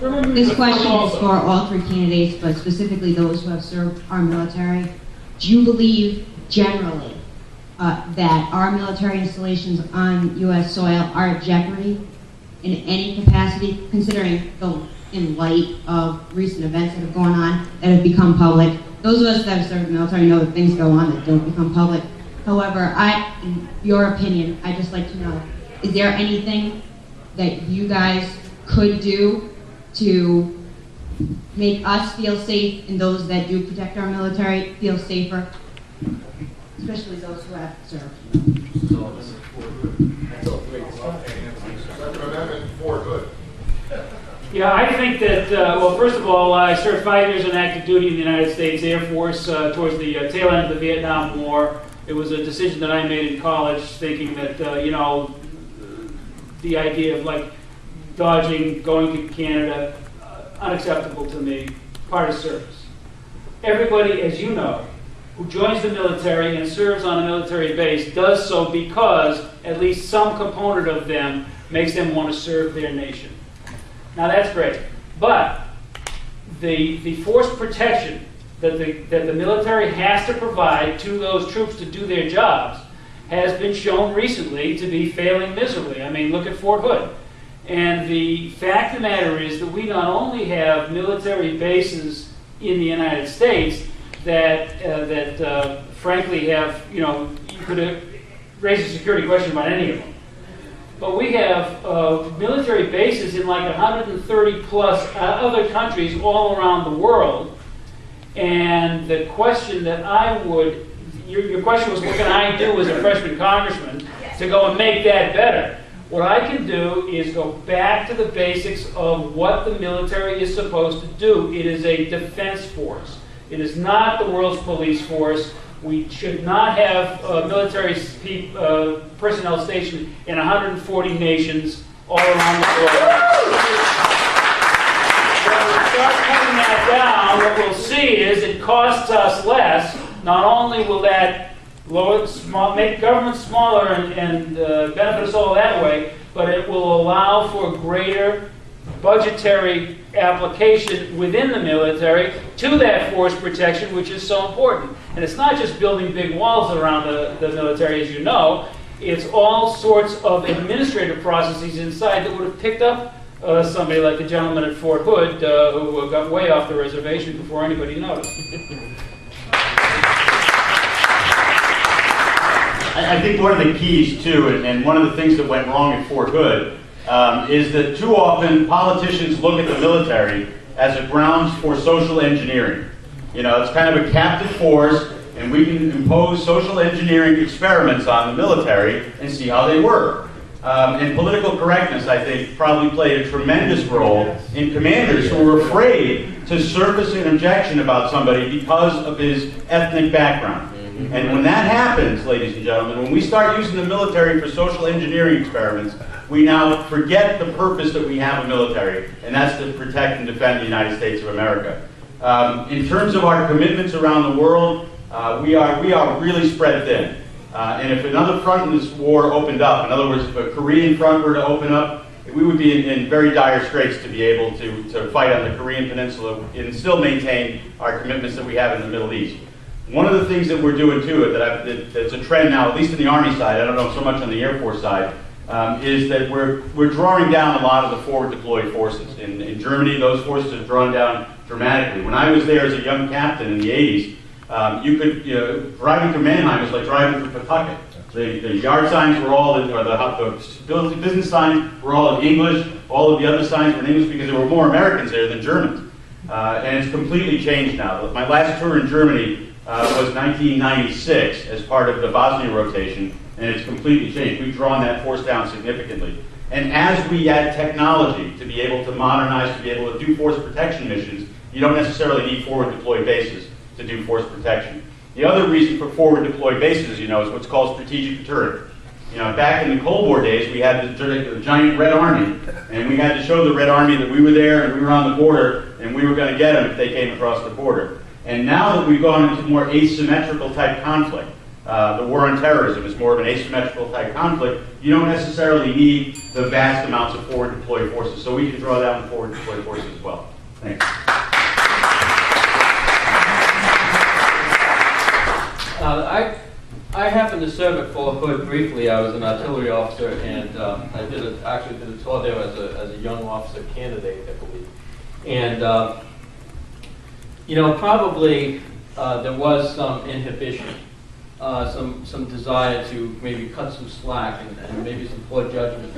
This question is for all three candidates, but specifically those who have served our military. Do you believe generally that our military installations on U.S. soil are at jeopardy in any capacity, considering in light of recent events that have gone on that have become public? Those of us that have served the military know that things go on that don't become public. However, in your opinion, I'd just like to know, is there anything that you guys could do to make us feel safe and those that do protect our military feel safer, especially those who have served? Yeah, I think that, well, first of all, I served 5 years on active duty in the United States Air Force towards the tail end of the Vietnam War. It was a decision that I made in college, thinking that, you know, the idea of like dodging, going to Canada, unacceptable to me, part of service. Everybody, as you know, who joins the military and serves on a military base does so because at least some component of them makes them want to serve their nation. Now that's great, but the force protection that the military has to provide to those troops to do their jobs has been shown recently to be failing miserably. I mean, look at Fort Hood. And the fact of the matter is that we not only have military bases in the United States that frankly have, you know, you could raise a security question about any of them. But we have military bases in like 130 plus other countries all around the world. And the question that I would, your question was, what can I do as a freshman congressman to go and make that better? What I can do is go back to the basics of what the military is supposed to do. It is a defense force. It is not the world's police force. We should not have military personnel stationed in 140 nations all around the world. When we start cutting that down, what we'll see is it costs us less. Not only will that make government smaller and benefit us all that way, but it will allow for greater budgetary application within the military to that force protection, which is so important. And it's not just building big walls around the military, as you know. It's all sorts of administrative processes inside that would have picked up somebody like the gentleman at Fort Hood who got way off the reservation before anybody noticed. I think one of the keys, too, and one of the things that went wrong at Fort Hood is that too often politicians look at the military as a grounds for social engineering. You know, it's kind of a captive force, and we can impose social engineering experiments on the military and see how they work. And political correctness, I think, probably played a tremendous role in commanders who were afraid to surface an objection about somebody because of his ethnic background. And when that happens, ladies and gentlemen, when we start using the military for social engineering experiments, we now forget the purpose that we have a military, and that's to protect and defend the United States of America. In terms of our commitments around the world, we are really spread thin. And if another front in this war opened up, in other words, if a Korean front were to open up, we would be in very dire straits to be able to fight on the Korean Peninsula and still maintain our commitments that we have in the Middle East. One of the things that we're doing too, that's a trend now, at least in the Army side, I don't know so much on the Air Force side, is that we're drawing down a lot of the forward deployed forces. In Germany, those forces have drawn down dramatically. When I was there as a young captain in the 80s, driving through Mannheim was like driving through Pawtucket. The yard signs were all, the business signs were all in English. All of the other signs were in English because there were more Americans there than Germans. And it's completely changed now. My last tour in Germany was 1996 as part of the Bosnia rotation, and it's completely changed. We've drawn that force down significantly. And as we add technology to be able to modernize, to be able to do force protection missions, you don't necessarily need forward deployed bases to do force protection. The other reason for forward deployed bases, is what's called strategic deterrent. Back in the Cold War days, we had the giant Red Army, and we had to show the Red Army that we were there and we were on the border, and we were going to get them if they came across the border. And now that we've gone into more asymmetrical type conflict, the war on terrorism is more of an asymmetrical type conflict. You don't necessarily need the vast amounts of forward deployed forces. So we can draw down forward deployed forces as well. Thanks. I happened to serve at Fort Hood briefly. I was an artillery officer, and I actually did a tour there as a young officer candidate, I believe. And you know, probably there was some inhibition, some desire to maybe cut some slack, and maybe some poor judgment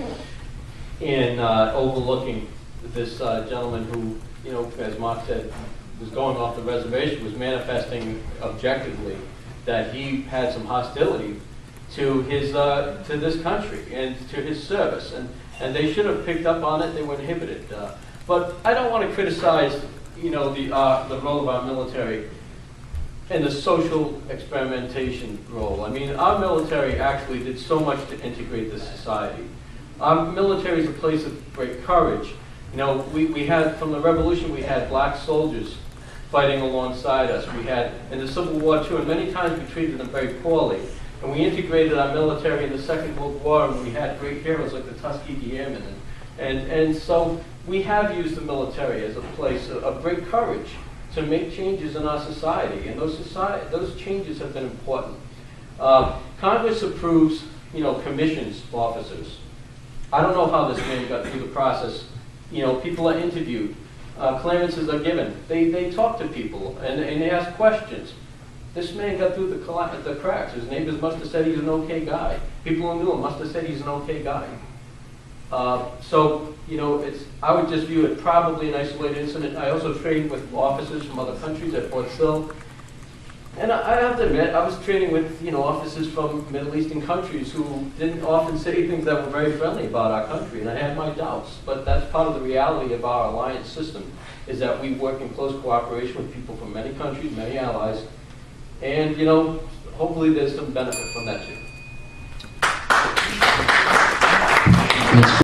in overlooking this gentleman who, you know, as Mark said, was going off the reservation, was manifesting objectively that he had some hostility to his to this country and to his service, and they should have picked up on it. They were inhibited, but I don't want to criticize, you know, the role of our military and the social experimentation role. I mean, our military actually did so much to integrate this society. Our military is a place of great courage. You know, we had, from the revolution, we had black soldiers fighting alongside us. We had in the Civil War too, and many times we treated them very poorly. And we integrated our military in the Second World War, and we had great heroes like the Tuskegee Airmen. And so we have used the military as a place of great courage to make changes in our society, and those changes have been important. Congress approves, you know, commissions officers. I don't know how this man got through the process. You know, people are interviewed. Clearances are given. They talk to people and they ask questions. This man got through the cracks. His neighbors must have said he's an okay guy. People who knew him must have said he's an okay guy. So, you know, I would just view it probably an isolated incident. I also trained with officers from other countries at Fort Sill. And I have to admit, I was training with, you know, officers from Middle Eastern countries who didn't often say things that were very friendly about our country, and I had my doubts. But that's part of the reality of our alliance system, is that we work in close cooperation with people from many countries, many allies, and, you know, hopefully there's some benefit from that too.